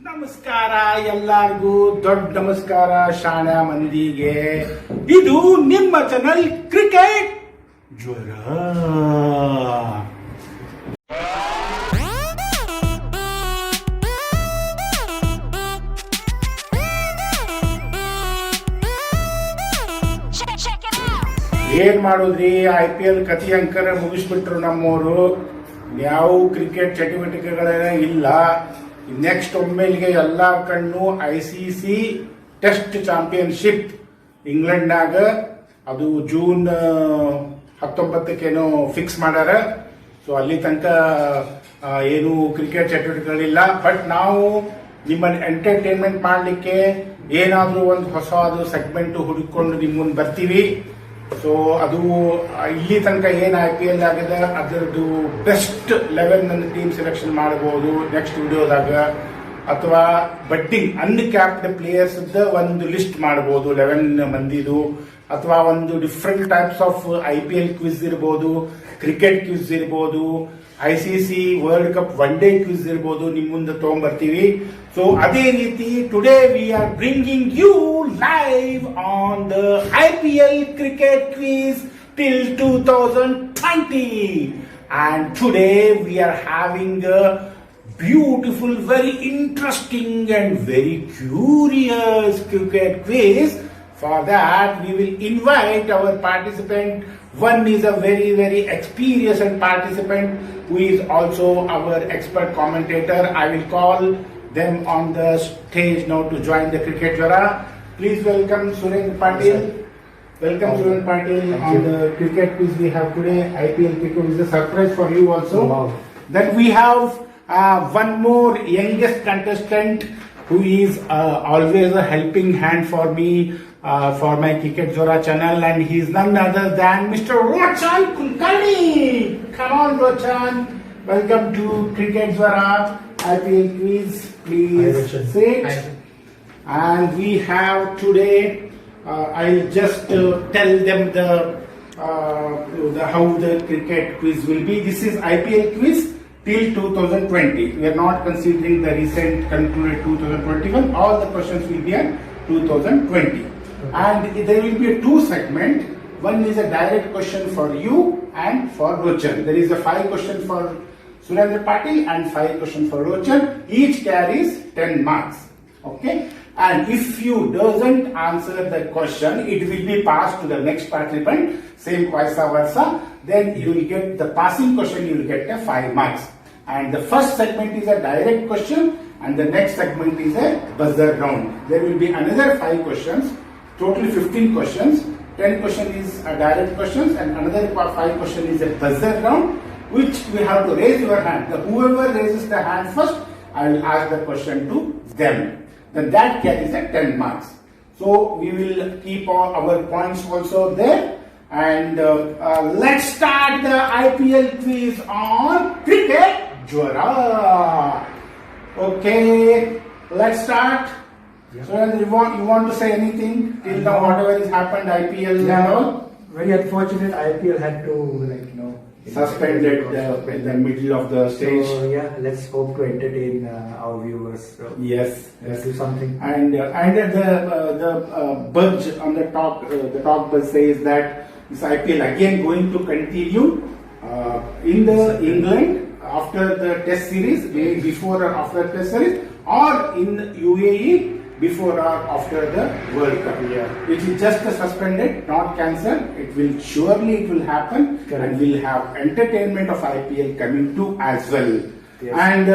ನಮಸ್ಕಾರ ಎಲ್ಲರಿಗೂ ದೊಡ್ಡ ನಮಸ್ಕಾರ ಶಾಣಾ ಮಂದಿಗೆ. ಇದು ನಿಮ್ಮ ಚಾನಲ್ ಕ್ರಿಕೆಟ್ ಜ್ವರ. ಏನ್ ಮಾಡೋದ್ರಿ, IPL ಕತಿ ಅಂಕರ ಮುಗಿಸ್ಬಿಟ್ರು ನಮ್ಮವರು. ಯಾವ ಕ್ರಿಕೆಟ್ ಚಟುವಟಿಕೆಗಳೇ ಇಲ್ಲ. ನೆಕ್ಸ್ಟ್ ಒಮ್ಮೆಲ್ಗೆ ಎಲ್ಲಾ ಕಣ್ಣು ICC ಟೆಸ್ಟ್ ಚಾಂಪಿಯನ್ಶಿಪ್ ಇಂಗ್ಲೆಂಡ್ನಾಗ ಅದು ಜೂನ್ 19 ಫಿಕ್ಸ್ ಮಾಡ್ಯಾರ. ಸೊ ಅಲ್ಲಿ ತನಕ ಏನು ಕ್ರಿಕೆಟ್ ಚಟುವಟಿಕೆಗಳಿಲ್ಲ. ಬಟ್ ನಾವು ನಿಮ್ಮನ್ನು ಎಂಟರ್ಟೈನ್ಮೆಂಟ್ ಮಾಡಲಿಕ್ಕೆ ಏನಾದರೂ ಒಂದು ಹೊಸದು ಸೆಗ್ಮೆಂಟ್ ಹುಡುಕೊಂಡು ನಿಮ್ಮ ಮುಂದೆ ಬರ್ತೀವಿ. ಸೊ ಅದು ಇಲ್ಲಿ ತನಕ ಏನು IPL ಆಗಿದೆ ಅದರದ್ದು ಬೆಸ್ಟ್ 11 ಟೀಮ್ ಸೆಲೆಕ್ಷನ್ ಮಾಡಬಹುದು ನೆಕ್ಸ್ಟ್ ವಿಡಿಯೋದಾಗ, ಅಥವಾ ಬಟ್ಟಿಂಗ್ ಅನ್ಕ್ಯಾಪ್ಡ್ ಪ್ಲೇಯರ್ಸ್ ಒಂದು ಲಿಸ್ಟ್ ಮಾಡಬಹುದು 11 ಮಂದಿದು, ಅಥವಾ ಒಂದು different types of IPL quiz ಇರಬಹುದು, ಕ್ರಿಕೆಟ್ ಕ್ವಿಜ್ ಇರಬಹುದು, ICC world cup one day quiz ಇರಬಹುದು, ನಿಮ್ ಮುಂದೆ ತಗೊಂಡ್ಬರ್ತೀವಿ. ಸೊ ಅದೇ ರೀತಿ today we are bringing you live on the IPL cricket quiz till 2020, and today we are having a beautiful, very interesting and very curious cricket quiz. For that we will invite our participant. One is a very experienced participant who is also our expert commentator. I will call them on the stage now to join the Cricket Jwara. Please welcome Surendra Patil. Welcome Surendra Patil on the cricket quiz we have today. IPL cricket is a surprise for you also. Wow. Then we have one more youngest contestant who is always a helping hand for me for my Cricket Jwara channel, and he is none other than Mr. Rochan Kulkarni. Come on Rochan, welcome to Cricket Jwara IPL quiz. Please sit. And we have today, I'll just tell them the how the cricket quiz will be. This is IPL quiz till 2020. We are not considering the recent concluded 2021. All the questions will be on 2020. And there will be a two segment. One is a direct question for you and for Rochan. There is a 5 question for Surendra Patil and 5 question for Rochan. Each carries 10 marks. Okay? And if you doesn't answer the question, it will be passed to the next participant. Same vice versa. Then you will get the passing question, you will get a 5 marks. And the first segment is a direct question, and the next segment is a buzzer round. There will be another 5 questions. Total 15 questions. 10 question is a direct questions, and another 5 question is a buzzer round, which we have to raise your hand. Whoever raises the hand first, I will ask the question to them. Then that carries a 10 marks. So we will keep our points also there. And let's start the IPL quiz on Cricket Jwara. Okay, let's start. Yeah. So you want to say anything till now, whatever has happened, IPL and all? Very unfortunate, IPL had to suspended in the middle of the stage. So yeah, let's hope to entertain our viewers. So yes, let's do something. And the buzz on the top buzz says that this IPL again going to continue in the England after the Test series, before or after Test series, or in UAE before or after the World Cup. Yeah. Which is just suspended, not cancelled. It will surely happen. Correct. And we'll have entertainment of IPL coming too as well. Yes. And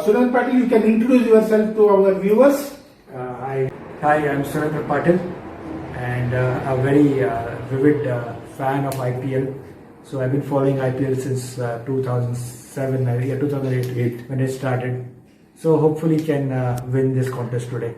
Surendra Patil, you can introduce yourself to our viewers. Hi, I'm Surendra Patil, and a very vivid fan of IPL. So I've been following IPL since 2008 when it started. So hopefully can win this contest today.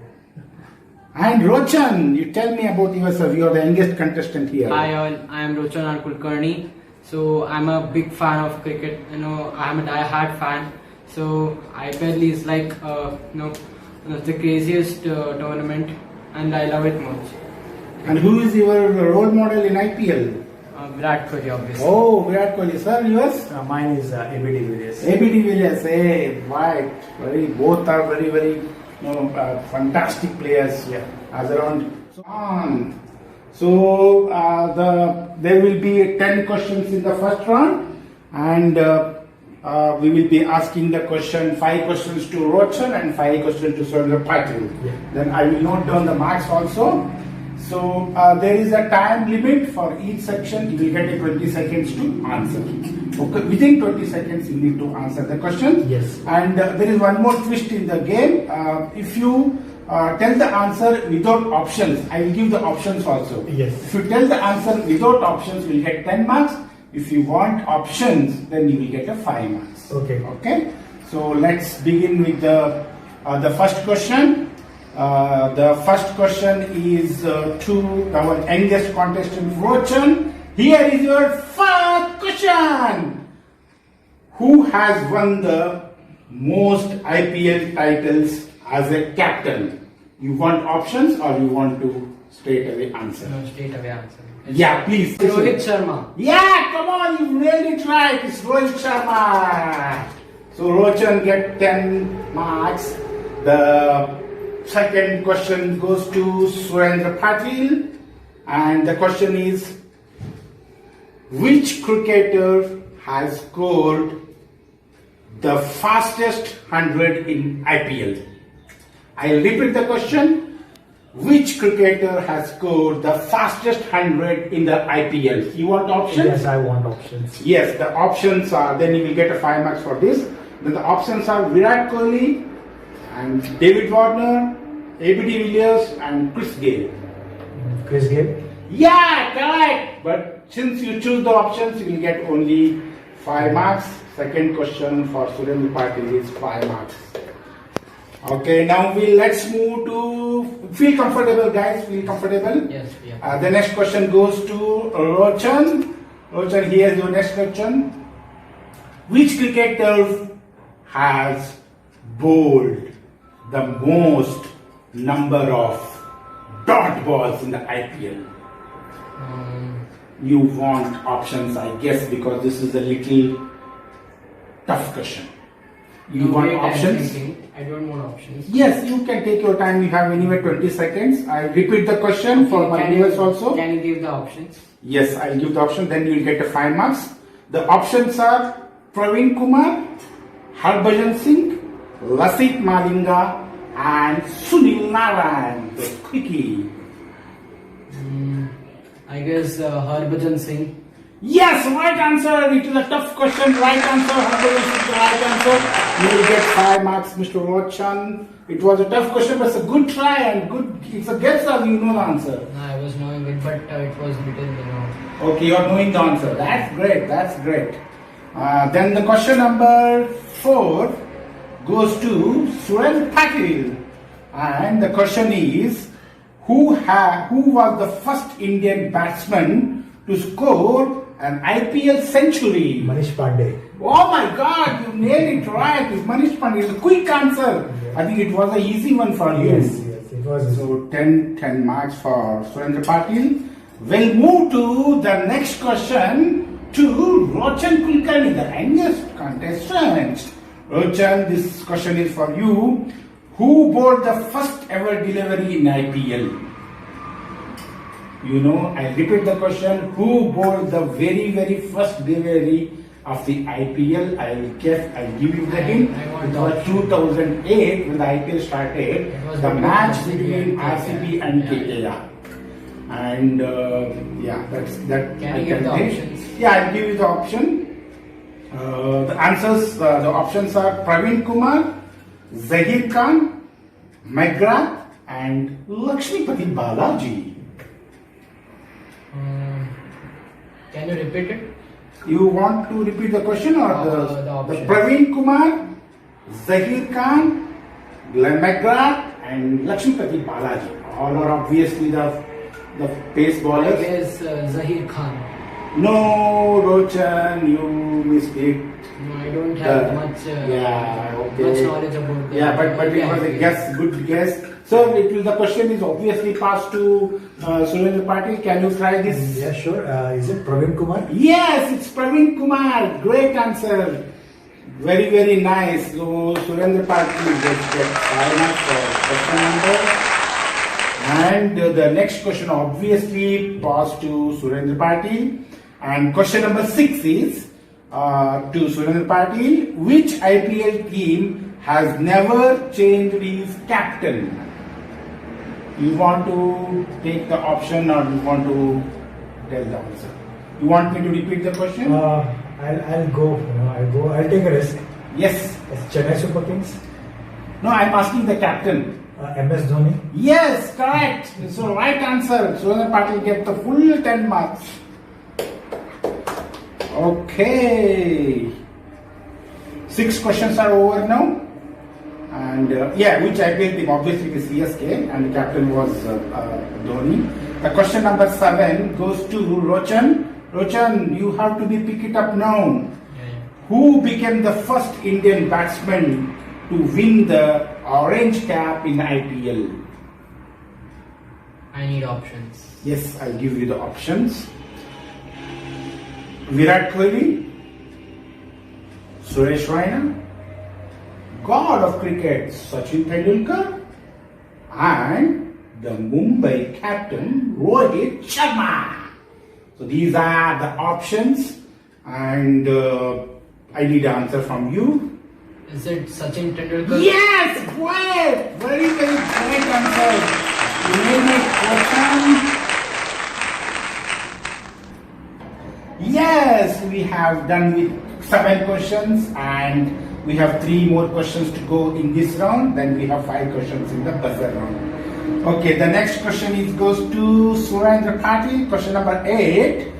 And Rochan, you tell me about yourself. You are the youngest contestant here. Hi all, I am Rochan Kulkarni. So I'm a big fan of cricket. I'm a die-hard fan. So IPL is like the craziest tournament, and I love it much. And who is your role model in IPL? Virat Kohli, obviously. Oh, Virat Kohli, sir, yours? Mine is AB de Villiers. AB de Villiers, right. Both are very, fantastic players. Yeah. As around. So, there will be 10 questions in the first round, and we will be asking the question, 5 questions to Rochan and 5 questions to Surendra Patil. Yeah. Then I will note down the marks also. So there is a time limit for each section. You will get a 20 seconds to answer. Okay, within 20 seconds you need to answer the question. Yes. And there is one more twist in the game. If you tell the answer without options, I will give the options also. Yes. If you tell the answer without options, you will get 10 marks. If you want options, then you will get a 5 marks. Okay. Okay. So let's begin with the first question. The first question is to our youngest contestant, Rochan. Here is your first question. Who has won the most IPL titles as a captain? You want options or you want to straight away answer? No, straight away answer. Yeah, please. Rohit Sharma. Yeah, come on, you nailed it right. It's Rohit Sharma. So Rochan get 10 marks. The second question goes to Surendra Patil, and the question is, which cricketer has scored the fastest 100 in IPL? I'll repeat the question. Which cricketer has scored the fastest 100 in the IPL? You want options? Yes, I want options. Yes, the options are, then you will get a 5 marks for this. Then the options are Virat Kohli and David Warner, AB de Villiers and Chris Gayle. Chris Gayle? Yeah, correct. But since you choose the options, you will get only 5 marks. Second question for Surendra Patil is 5 marks. Okay, now let's move to, feel comfortable guys, feel comfortable? Yes, yeah. The next question goes to Rochan. Rochan, here's your next question. Which cricketer has bowled the most number of dot balls in the IPL? You want options, I guess, because this is a little tough question. You want wait, I'm options? thinking. I don't want options. Yes, you can take your time. You have anyway 20 seconds. I repeat the question for my viewers also. Can you give the options? Yes, I'll give the option. Then you will get the 5 marks. The options are Praveen Kumar, Harbhajan Singh, Lasit Malinga, and Sunil Narayan, the quickie. I guess Harbhajan Singh. Yes, right answer. It is a tough question. Right answer. Harbhajan Singh, the right answer. You will get 5 marks, Mr. Rochan. It was a tough question, but it's a good try and good. It's a guess or you know the answer. No, I was knowing it, but it was little, Okay, you are knowing the answer. That's great. That's great. Then the question number 4 goes to Surendra Patil, and the question is, who was the first Indian batsman to score an IPL century? Manish Pandey. Oh my God, you nailed it right. It's Manish Pandey. It's a quick answer. Yeah. I think it was an easy one for you. Yes, it was. So 10 marks for Surendra Patil. We'll move to the next question to Rochan Kulkarni, the youngest contestant. Rochan, this question is for you. Who bowled the first ever delivery in IPL? You know, I repeat the question. Who bowled the very first delivery of the IPL? I'll give you the hint. It was 2008 when the IPL started. The match between RCB and KKR. And yeah, that's that. Can you give the options? Yeah, I'll give you the option. The answers, the options are Praveen Kumar, Zahir Khan, McGrath, and Lakshmipati Balaji. Can you repeat it? You want to repeat the question or the the options. Praveen Kumar, Zahir Khan, Glenn McGrath, and Lakshmipati Balaji. All are obviously the pace I bowlers. guess Zahir Khan. No, Rochan, you missed it. No, I don't have much knowledge about the but it was a IPL. guess, good guess. So the question is obviously passed to Surendra Patil. Can you try this? Yeah, sure. Is it Praveen Kumar? Yes, it's Praveen Kumar. Great answer. Very, very nice. So Surendra Patil gets 5 marks for question number. And the next question obviously passed to Surendra Patil. And question number 6 is to Surendra Patil. Which IPL team has never changed his captain? You want to take the option or you want to tell the answer? You want me to repeat the question? I'll go. I'll take a risk. Yes. It's Chennai Super Kings. No, I'm asking the captain. MS Dhoni. Yes, correct. So right answer. Surendra Patil get the full 10 marks. Okay. 6 questions are over now. And which IPL team? Obviously the CSK, and the captain was Dhoni. The question number 7 goes to Rochan. Rochan, you have to pick it up now. Who became the first Indian batsman to win the orange cap in IPL? I need options. Yes, I'll give you the options. Virat Kohli, Suresh Raina, God of cricket Sachin Tendulkar, and the Mumbai captain Rohit Sharma. So these are the options, and I need an answer from you. Is it Sachin Tendulkar? Yes, great, very, very great answer. You made my question. Yes, we have done with 7 questions, and we have 3 more questions to go in this round. Then we have 5 questions in the buzzer round. Okay, the next question goes to Surendra Patil. Question number 8.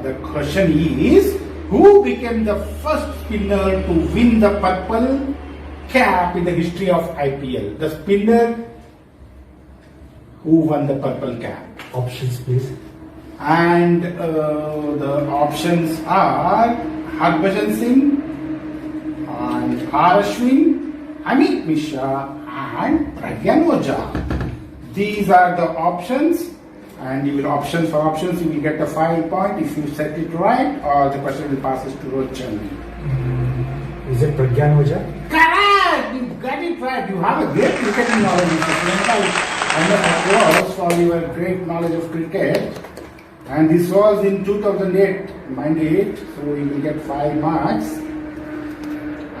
The question is, who became the first spinner to win the purple cap in the history of IPL? The spinner who won the purple cap. Options, please. And the options are Harbhajan Singh, and R. Ashwin, Amit Mishra, and Pragyan Ojha. These are the options, and you will options for options. You will get the 5 point if you set it right, or the question will pass to Rochan. Is it Pragyan Ojha? Correct! You got it right. You have a great cricketing knowledge, Mr. Priyanka. And applause for your great knowledge of cricket. And this was in 2008, mind it, so you will get 5 marks.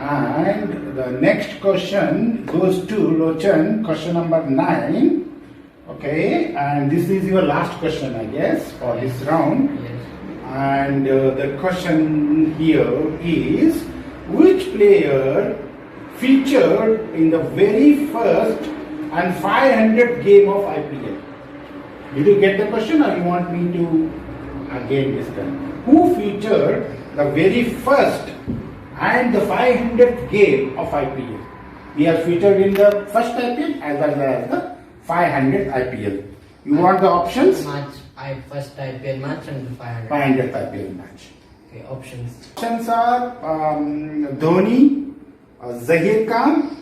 And the next question goes to Rochan, question number 9. Okay, and this is your last question, I guess, for this round. Yes. And the question here is, which player featured in the very first and 500 game of IPL? Did you get the question, or you want me to again discuss? Who featured the very first and the 500th game of IPL? He has featured in the first IPL as well as the 500th IPL. You want the options? First IPL match and the 500. 500th IPL match. Okay, options. Options are Dhoni, Zaheer Khan,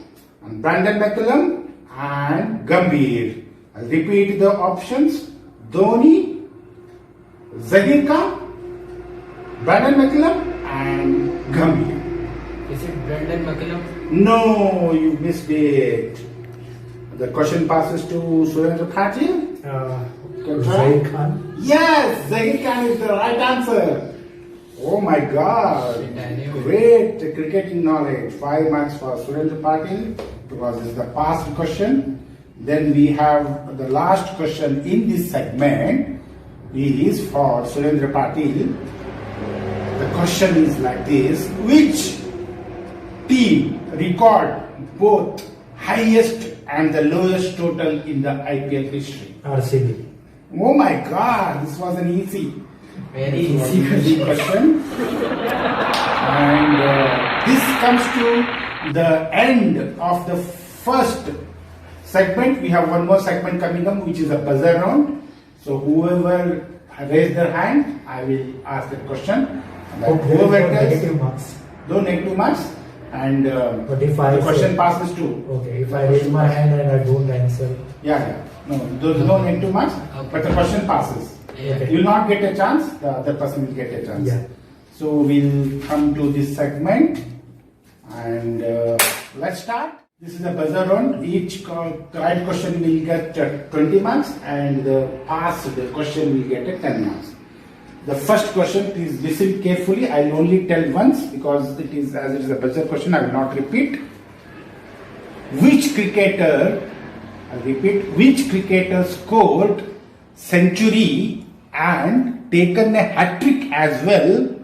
and Brandon McCullum, and Gambhir. I'll repeat the options. Dhoni, Zaheer Khan, Brandon McCullum, and Gambhir. Is it Brendan McCullum? No, you missed it. The question passes to Surendra Patil. Zaheer Khan. Yes, Zaheer Khan is the right answer. Oh my God. Great cricketing knowledge. 5 marks for Surendra Patil because it's the past question. Then we have the last question in this segment. It is for Surendra Patil. The question is like this: which team record both highest and the lowest total in the IPL history? RCB. Oh my God, this was an easy. Very Easy question. And this comes to the end of the first segment. We have one more segment coming up, which is a buzzer round. So whoever raised their hand, I will ask the question. And Hope whoever there is no tells, negative marks. No negative marks. And But if the question passes too. Okay, if I raise my hand and I don't answer. Yeah. No, there's no negative marks, but the question passes. Okay. You will not get a chance, the other person will get a chance. Yeah. So we'll come to this segment and let's start. This is a buzzer round. Each right question will get 20 marks and the passed question will get 10 marks. The first question, please listen carefully. I will only tell once because it is a buzzer question. I will not repeat. Which cricketer, I'll repeat, which cricketer scored century and taken a hat-trick as well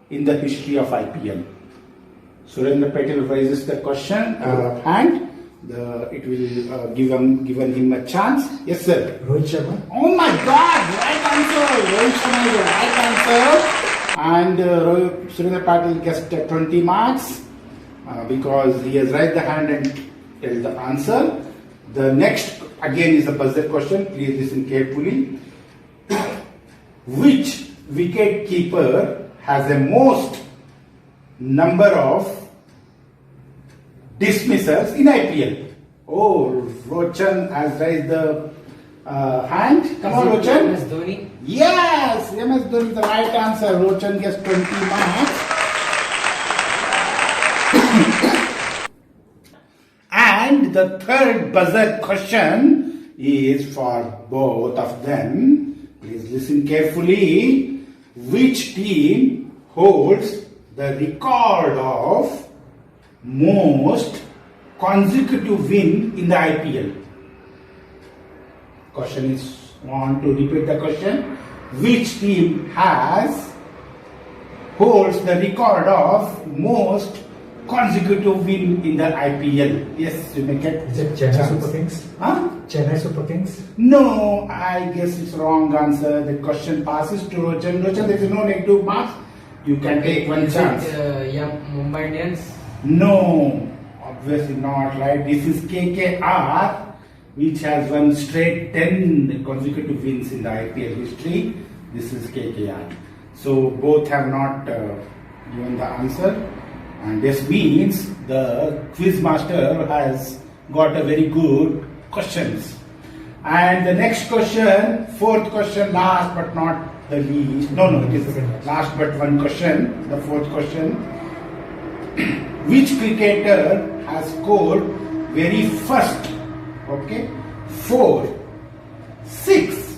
in the history of IPL? Surendra Patil raises the question, hand. It will given him a chance. Yes, sir. Rohit Sharma. Oh my God! Right answer. Rohit Sharma is the right answer. And Surendra Patil gets 20 marks because he has raised the hand and tell the answer. The next again is a buzzer question. Please listen carefully. Which wicket keeper has the most number of dismissals in IPL? Oh, Rochan has raised the hand. Come on, Rochan. MS Dhoni. Yes, MS Dhoni is the right answer. Rochan gets 20 marks. And the third buzzer question is for both of them. Please listen carefully. Which team holds the record of most consecutive win in the IPL? Question is, want to repeat the question. Which team holds the record of most consecutive win in the IPL? Yes, you may get. Is it Chennai chance. Super Kings? Huh? Chennai Super Kings? No, I guess it's wrong answer. The question passes to Rochan. Rochan, there is no negative marks. You can take one Is chance. it, Mumbai Indians? No, obviously not, right? This is KKR, which has won straight 10 consecutive wins in the IPL history. This is KKR. So both have not given the answer. And this means the quiz master has got a very good questions. And the next question, fourth question, last but not the least. No, it is last but one question. The fourth question. Which cricketer has scored very first, 4, 6,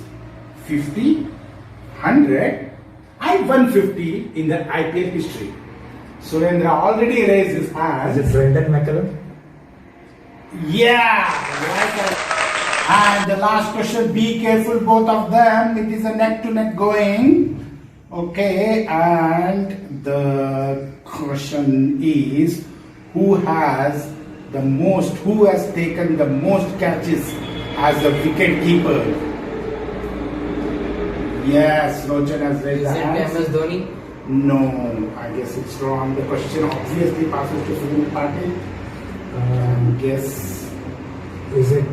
50, 100 and 150 in the IPL history? Surendra already raised his hand. Is it Brendan McCullum? Yeah, right. And the last question, be careful both of them. It is a neck to neck going. Okay, and the question is, who has taken the most catches as a wicket keeper? Yes, Rochan has raised Is the it hand. MS Dhoni? No, I guess it's wrong. The question obviously passes to Sunil Patil. Guess. Is it?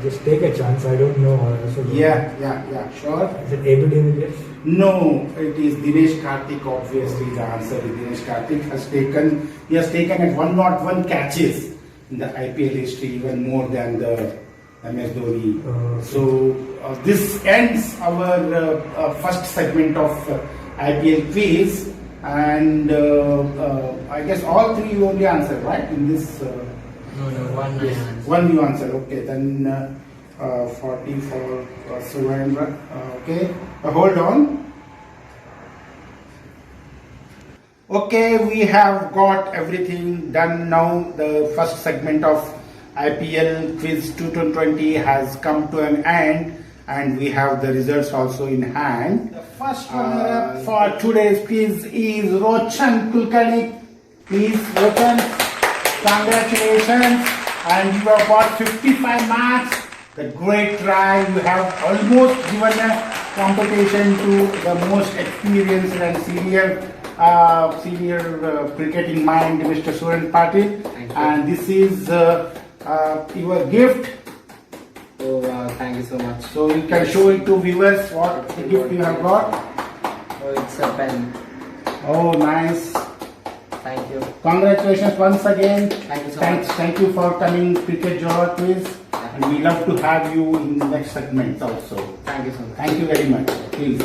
Just take a chance. I don't know. I also don't know. Yeah, sure. Is it AB de Villiers? No, it is Dinesh Karthik. Obviously, the answer is Dinesh Karthik he has taken at 101 catches in the IPL history, even more than the MS Dhoni. So this ends our first segment of IPL quiz, and I guess all three you only answered, right? In this. No, one I answered. One you answer. Okay, then 40 for Surendra. Okay, hold on. Okay, we have got everything done now. The first segment of IPL Quiz 2020 has come to an end, and we have the results also in hand. The first runner-up for today's quiz is Rochan Kulkarni. Please, Rochan, congratulations, and you have got 55 marks. The great try. You have almost given a competition to the most experienced and senior cricketing mind, Mr. Surendra Patil. Thank you. And this is your gift. Oh, thank you so much. So you can show it to viewers what the gift you have got. Oh, it's a pen. Oh, nice. Thank you. Congratulations once again. Thank you so Thanks, much. thank you for coming Cricket Java quiz. And we love to have you in the next segment also. Thank you so much. Thank you very much. Please.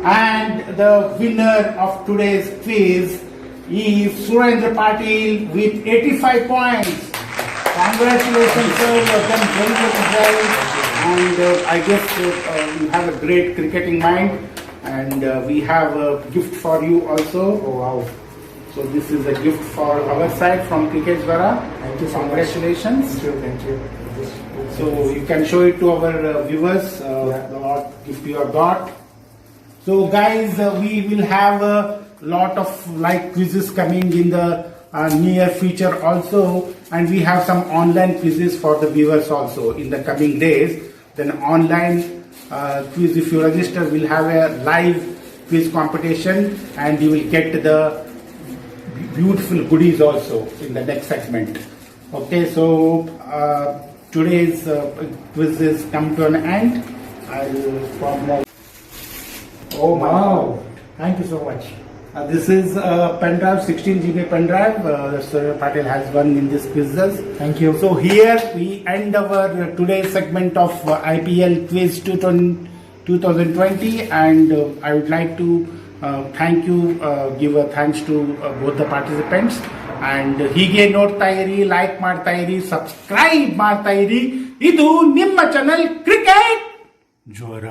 And the winner of today's quiz is Surendra Patil with 85 points. Congratulations, sir. You have done very, very well. And I guess you have a great cricketing mind. And we have a gift for you also. Oh wow. So this is a gift for our side from Cricket Zwara. Thank you so much. Congratulations. Thank you. So you can show it to our viewers, what gift you have got. So guys, we will have a lot of like quizzes coming in the near future also, and we have some online quizzes for the viewers also in the coming days. Then online quiz, if you register, we'll have a live quiz competition, and you will get the beautiful goodies also in the next segment. Okay, so today's quizzes come to an end. I'll from Oh wow. Thank you so much. this is a pen drive, 16 GB pen drive. Surendra Patil has one in this quizzes. Thank you. So here we end our today's segment of IPL Quiz 2020, and I would like to thank you, give a thanks to both the participants. And ಹೀಗೆ ನೋಡ್ತಾ ಇರಿ, like ಮಾಡ್ತಾ ಇರಿ, subscribe ಮಾಡ್ತಾ ಇರಿ. ಇದು ನಿಮ್ಮ channel cricket ಜ್ವರ.